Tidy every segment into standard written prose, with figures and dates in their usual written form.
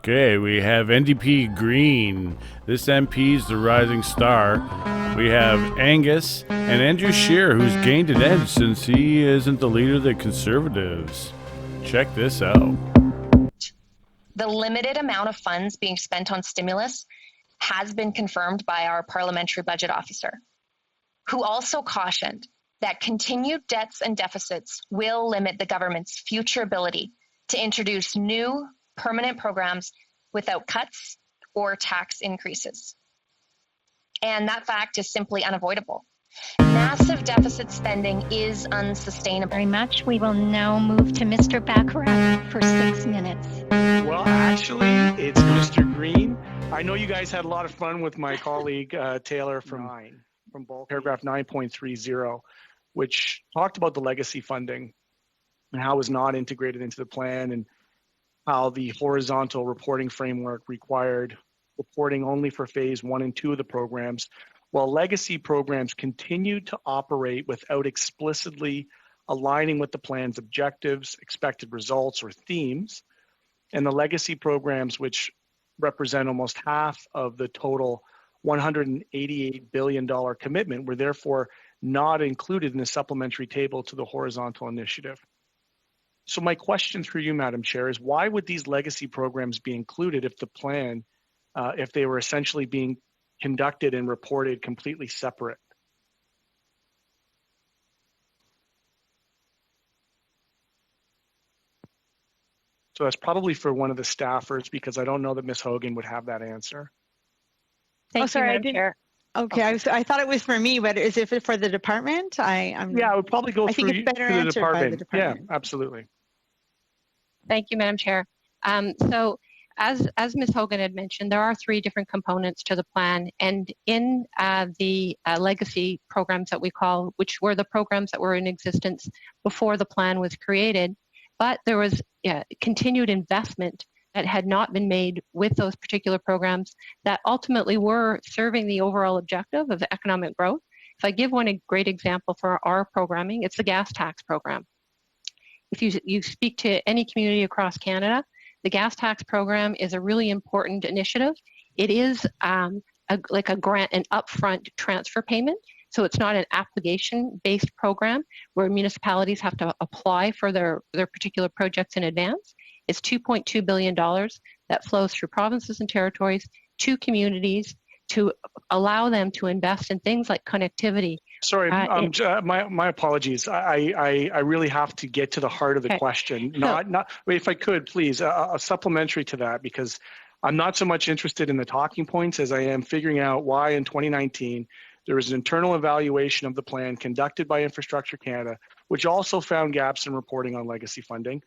Okay, we have NDP Green. This MP is the rising star. We have Angus and Andrew Scheer, who's gained an edge since he isn't the leader of the Conservatives. Check this out. The limited amount of funds being spent on stimulus has been confirmed by our parliamentary budget officer, who also cautioned that continued debts and deficits will limit the government's future ability to introduce new permanent programs without cuts or tax increases. And that fact is simply unavoidable. Massive deficit spending is unsustainable. Very much. We will now move to Mr. Baccarat for 6 minutes. Well, actually, it's Mr. Green. I know you guys had a lot of fun with my colleague Taylor from paragraph 9.30, which talked about the legacy funding and how it was not integrated into the plan, and how the horizontal reporting framework required reporting only for phase 1 and 2 of the programs, while legacy programs continued to operate without explicitly aligning with the plan's objectives, expected results, or themes. And the legacy programs, which represent almost half of the total $188 billion commitment, were therefore not included in the supplementary table to the horizontal initiative. So my question through you, Madam Chair, is why would these legacy programs be included if the plan, if they were essentially being conducted and reported completely separate? So that's probably for one of the staffers, because I don't know that Ms. Hogan would have that answer. Thank you, Madam Chair. Okay, I thought it was for me, but is it for the department? Yeah, I would probably go through it's better to the answered by department. the department. Yeah, absolutely. Thank you, Madam Chair. So as Ms. Hogan had mentioned, there are 3 different components to the plan, and in the legacy programs that we call, which were the programs that were in existence before the plan was created, but there was continued investment that had not been made with those particular programs that ultimately were serving the overall objective of economic growth. If I give one great example for our programming, it's the gas tax program. If you speak to any community across Canada, the gas tax program is a really important initiative. It is like a grant, an upfront transfer payment. So it's not an application-based program where municipalities have to apply for their particular projects in advance. It's $2.2 billion that flows through provinces and territories to communities to allow them to invest in things like connectivity. Sorry, my apologies. I really have to get to the heart of the question. If I could, please, a supplementary to that, because I'm not so much interested in the talking points as I am figuring out why in 2019 there was an internal evaluation of the plan conducted by Infrastructure Canada, which also found gaps in reporting on legacy funding.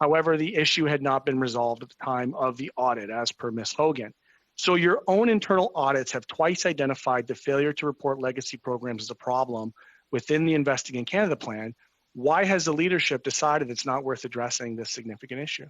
However, the issue had not been resolved at the time of the audit, as per Ms. Hogan. So your own internal audits have twice identified the failure to report legacy programs as a problem within the Investing in Canada plan. Why has the leadership decided it's not worth addressing this significant issue?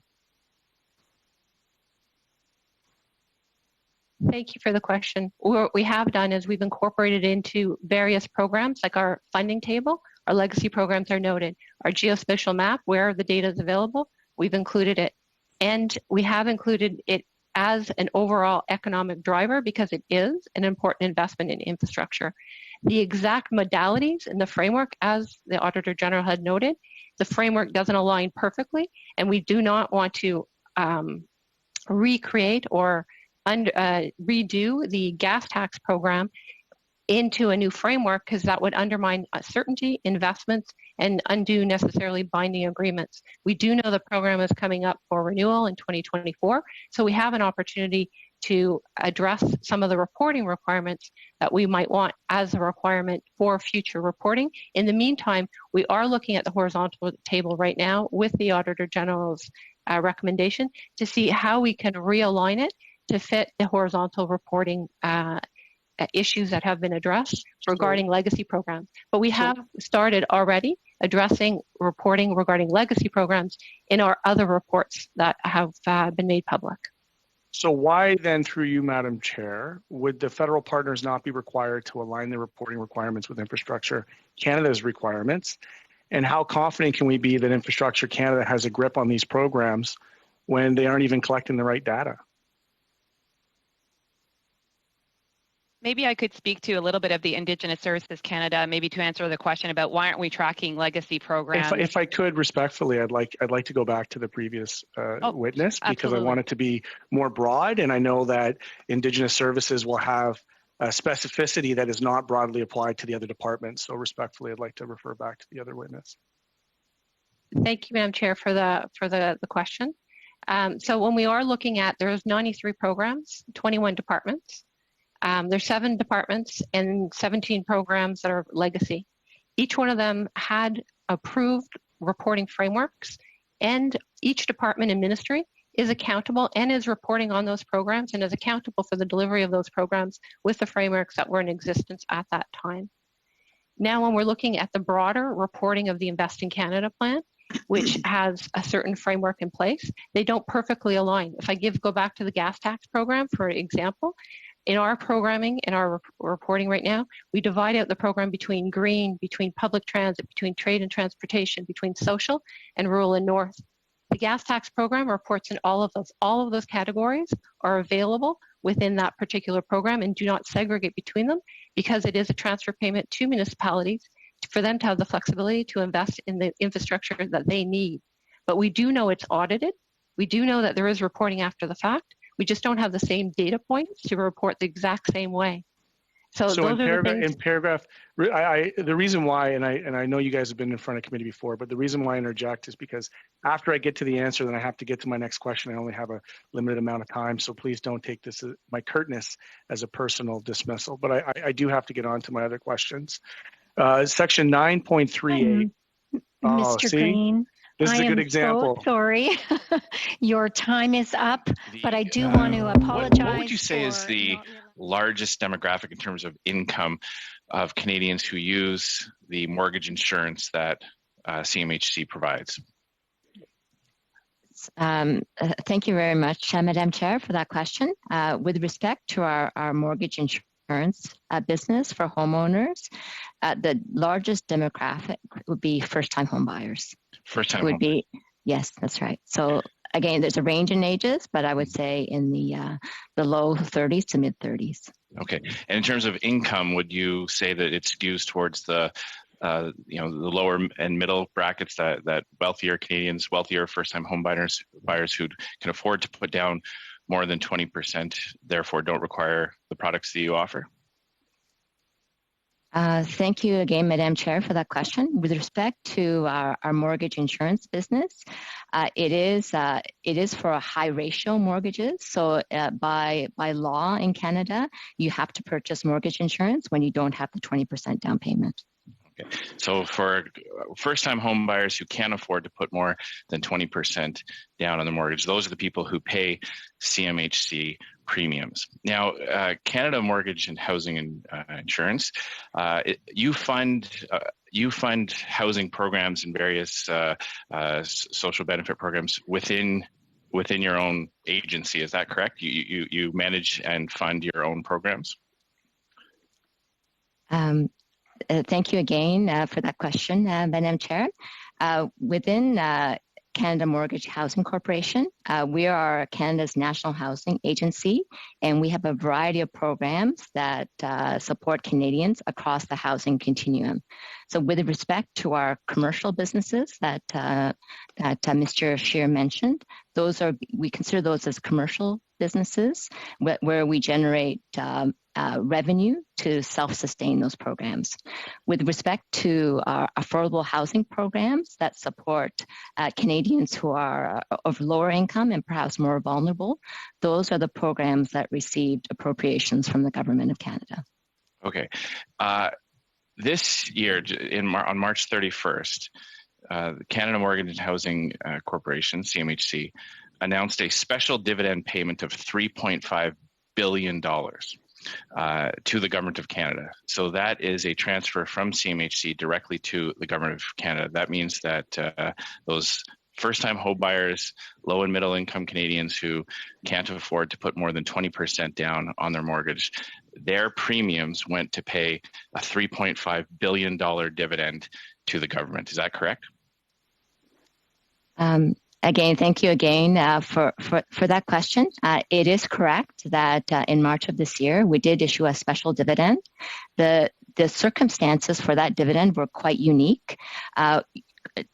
Thank you for the question. What we have done is we've incorporated into various programs, like our funding table, our legacy programs are noted. Our geospatial map, where the data is available, we've included it. And we have included it as an overall economic driver because it is an important investment in infrastructure. The exact modalities in the framework, as the Auditor General had noted, the framework doesn't align perfectly, and we do not want to recreate or redo the gas tax program into a new framework, because that would undermine certainty, investments, and undo necessarily binding agreements. We do know the program is coming up for renewal in 2024, so we have an opportunity to address some of the reporting requirements that we might want as a requirement for future reporting. In the meantime, we are looking at the horizontal table right now with the Auditor General's recommendation to see how we can realign it to fit the horizontal reporting issues that have been addressed regarding legacy programs. But we have started already addressing reporting regarding legacy programs in our other reports that have been made public. So why then, through you, Madam Chair, would the federal partners not be required to align the reporting requirements with Infrastructure Canada's requirements? And how confident can we be that Infrastructure Canada has a grip on these programs when they aren't even collecting the right data? Maybe I could speak to a little bit of the Indigenous Services Canada, maybe to answer the question about why aren't we tracking legacy programs. If I could respectfully, I'd like to go back to the previous witness, because absolutely. I want it to be more broad, and I know that Indigenous Services will have a specificity that is not broadly applied to the other departments. So respectfully, I'd like to refer back to the other witness. Thank you, Madam Chair, for the question. So when we are looking at, there's 93 programs, 21 departments. There's 7 departments and 17 programs that are legacy. Each one of them had approved reporting frameworks, and each department and ministry is accountable and is reporting on those programs and is accountable for the delivery of those programs with the frameworks that were in existence at that time. Now, when we're looking at the broader reporting of the Invest in Canada plan, which has a certain framework in place, they don't perfectly align. If I go back to the gas tax program, for example, in our programming, in our reporting right now, we divide out the program between green, between public transit, between trade and transportation, between social and rural and north. The gas tax program reports in all of those. All of those categories are available within that particular program and do not segregate between them, because it is a transfer payment to municipalities for them to have the flexibility to invest in the infrastructure that they need. But we do know it's audited. We do know that there is reporting after the fact. We just don't have the same data points to report the exact same way. So those in are the things. In paragraph, the reason why, and I know you guys have been in front of committee before, but the reason why I interject is because after I get to the answer, then I have to get to my next question. I only have a limited amount of time, so please don't take this, my curtness, as a personal dismissal. But I do have to get on to my other questions. Section 9.38. Mr. Green. This is a good example. So sorry. Your time is up, but I do want to apologize. What would you say is the largest demographic in terms of income of Canadians who use the mortgage insurance that CMHC provides? Thank you very much, Madam Chair, for that question. With respect to our mortgage insurance business for homeowners, the largest demographic would be first-time home buyers. First-time would be, yes, that's right. So again, there's a range in ages, but I would say in the low 30s to mid 30s. Okay, and in terms of income, would you say that it skews towards the the lower and middle brackets, that wealthier Canadians, wealthier first-time home buyers who can afford to put down more than 20%, therefore don't require the products that you offer? Thank you again, Madam Chair, for that question. With respect to our mortgage insurance business, it is for high ratio mortgages. So by law in Canada, you have to purchase mortgage insurance when you don't have the 20% down payment. Okay. So for first-time home buyers who can't afford to put more than 20% down on the mortgage, those are the people who pay CMHC premiums. Now, Canada Mortgage and Housing Insurance, you fund housing programs and various social benefit programs within your own agency. Is that correct? You manage and fund your own programs? Thank you again for that question, Madam Chair. Within Canada Mortgage Housing Corporation, we are Canada's national housing agency, and we have a variety of programs that support Canadians across the housing continuum. So with respect to our commercial businesses that Mr. Scheer mentioned, we consider those as commercial businesses where we generate revenue to self-sustain those programs. With respect to our affordable housing programs that support Canadians who are of lower income and perhaps more vulnerable, those are the programs that received appropriations from the Government of Canada. Okay. This year, on March 31st, the Canada Mortgage and Housing Corporation, CMHC, announced a special dividend payment of $3.5 billion to the Government of Canada. So that is a transfer from CMHC directly to the Government of Canada. That means that those first-time home buyers, low and middle income Canadians who can't afford to put more than 20% down on their mortgage, their premiums went to pay a $3.5 billion dividend to the government. Is that correct? Again, thank you again for that question. It is correct that in March of this year, we did issue a special dividend. The circumstances for that dividend were quite unique.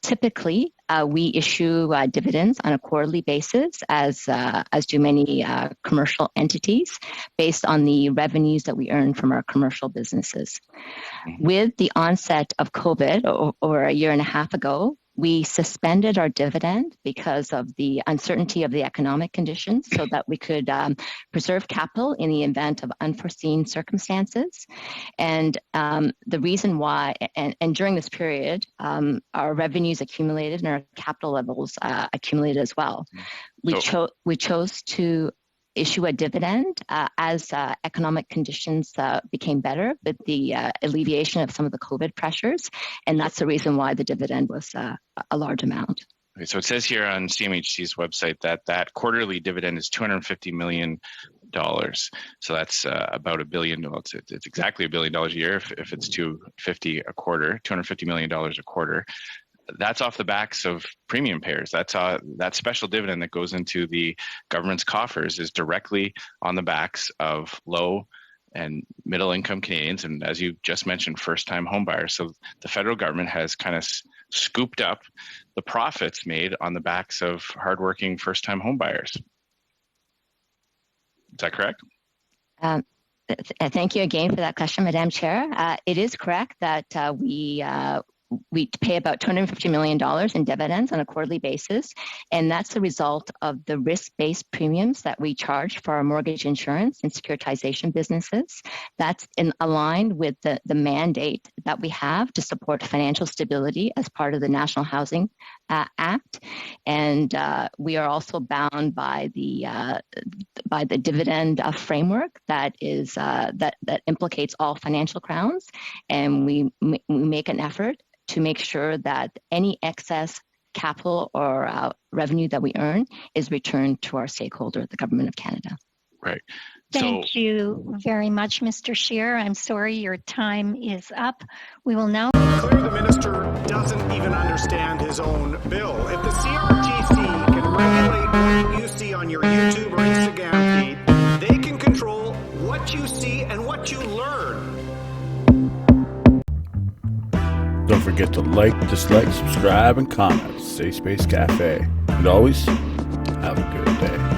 Typically, we issue dividends on a quarterly basis, as do many commercial entities, based on the revenues that we earn from our commercial businesses. With the onset of COVID, or a year and a half ago, we suspended our dividend because of the uncertainty of the economic conditions, so that we could preserve capital in the event of unforeseen circumstances. And the reason why, and during this period, our revenues accumulated and our capital levels accumulated as well. We chose to issue a dividend as economic conditions became better with the alleviation of some of the COVID pressures. And that's the reason why the dividend was a large amount. Okay, so it says here on CMHC's website that quarterly dividend is $250 million. So that's about $1 billion. It's exactly $1 billion a year if it's $250 million a quarter. That's off the backs of premium payers. That's that special dividend that goes into the government's coffers is directly on the backs of low and middle income Canadians, and as you just mentioned, first-time homebuyers. So the federal government has kind of scooped up the profits made on the backs of hardworking first-time homebuyers. Is that correct? Thank you again for that question, Madam Chair. It is correct that we pay about $250 million in dividends on a quarterly basis, and that's the result of the risk-based premiums that we charge for our mortgage insurance and securitization businesses. That's aligned with the mandate that we have to support financial stability as part of the National Housing Act, and we are also bound by the dividend framework that is that implicates all financial grounds, and we make an effort to make sure that any excess capital or revenue that we earn is returned to our stakeholder, the Government of Canada. Right. Thank you very much, Mr. Scheer. I'm sorry your time is up. We will now... Clear the minister doesn't even understand his own bill. If the CRTC can regulate what you see on your YouTube or Instagram feed, they can control what you see and what you learn. Don't forget to like, dislike, subscribe, and comment. Safe Space Cafe. And always, have a good day.